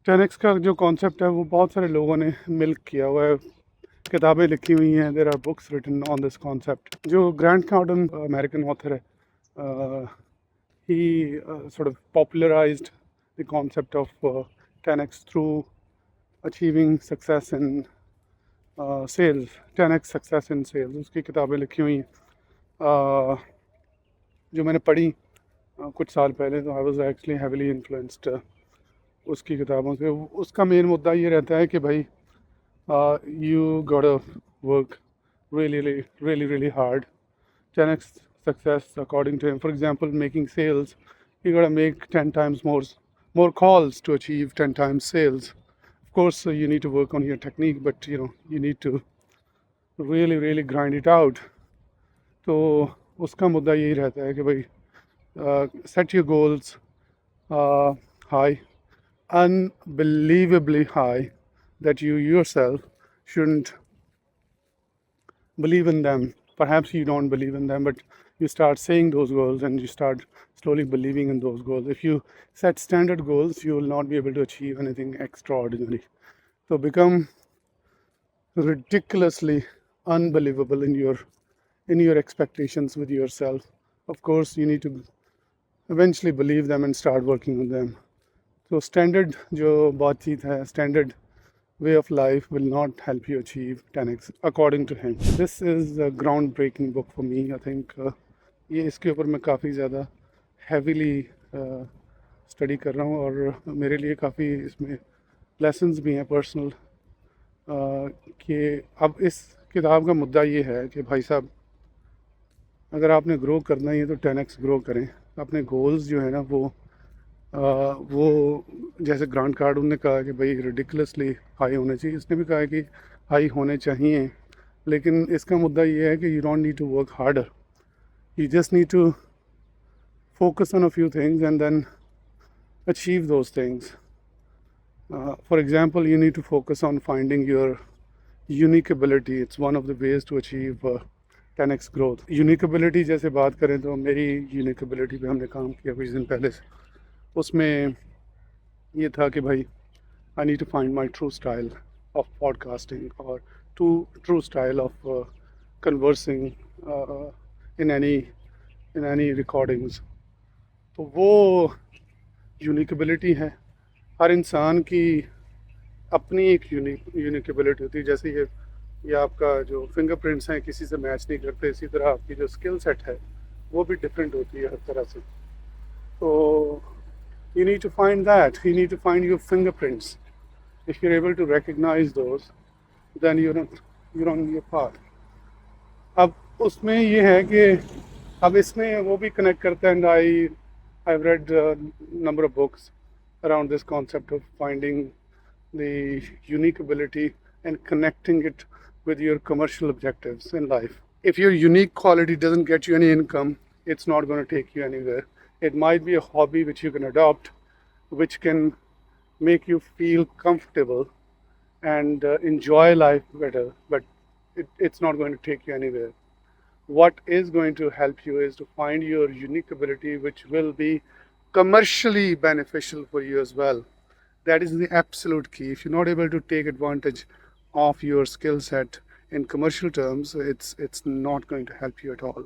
10x का जो concept है वो बहुत सारे लोगों ने मिल किया हुआ है, किताबें लिखी हुई हैं, there are books written on this concept. जो ग्रांट कार्डन अमेरिकन ऑथर है, he sort of popularized the concept of 10x through achieving success in sales, 10x success in sales। उसकी किताबें लिखी हुई हैं जो मैंने पढ़ी कुछ साल पहले, तो I was actually heavily influenced उसकी किताबों से। उसका मेन मुद्दा ये रहता है कि भाई you gotta work really hard। 10x success according to him, for example, making sales, you gotta make 10 times more calls to achieve 10 times sales। Of course, you need to work on your technique, but you need to really grind it out। तो उसका मुद्दा यही रहता है कि भाई set your goals high, unbelievably high, that you yourself shouldn't believe in them. Perhaps you don't believe in them, but you start saying those goals and you start slowly believing in those goals. If you set standard goals, you will not be able to achieve anything extraordinary. So become ridiculously unbelievable in your expectations with yourself। Of course, you need to eventually believe them and start working on them। So standard जो बातचीत है, standard way of life will not help you achieve 10x according to him। This is a groundbreaking book for me, I think। ये इसके ऊपर मैं काफ़ी ज़्यादा heavily study कर रहा हूँ और मेरे लिए काफ़ी इसमें लेसन्स भी हैं पर्सनल। कि अब इस किताब का मुद्दा ये है कि भाई साहब, अगर आपने ग्रो करना ही है तो 10x ग्रो करें। अपने गोल्स जो है ना वो जैसे ग्रांट कार्डन ने कहा कि भाई रिडिकुलसली हाई होने चाहिए, इसने भी कहा कि हाई होने चाहिए, लेकिन इसका मुद्दा ये है कि you don't need to work harder, you just need to focus on a few things and then achieve those things। For example, you need to focus on finding your unique ability। It's one of the ways to achieve 10x growth। Unique ability जैसे बात करें तो मेरी unique ability पे हमने काम किया कुछ दिन पहले से। उसमें ये था कि भाई I need to find my true style of podcasting और true style of conversing in any recordings. तो वो यूनिक एबिलिटी है। हर इंसान की अपनी एक यूनिक एबिलिटी होती है। जैसे ये आपका जो फिंगरप्रिंट्स हैं किसी से मैच नहीं करते, इसी तरह आपकी जो स्किल सेट है वो भी डिफरेंट होती है हर तरह से। तो you need to find that, you need to find your fingerprints। If you're able to recognize those, then you're on your path। अब उसमें ये है कि अब इसमें वो भी कनेक्ट करता है, and I've read a number of books around this concept of finding the unique ability and connecting it with your commercial objectives in life। If your unique quality doesn't get you any income, it's not going to take you anywhere। It might be a hobby which you can adopt, which can make you feel comfortable and enjoy life better, but it's not going to take you anywhere। What is going to help you is to find your unique ability which will be commercially beneficial for you as well। That is the absolute key। If you're not able to take advantage of your skill set in commercial terms, it's not going to help you at all।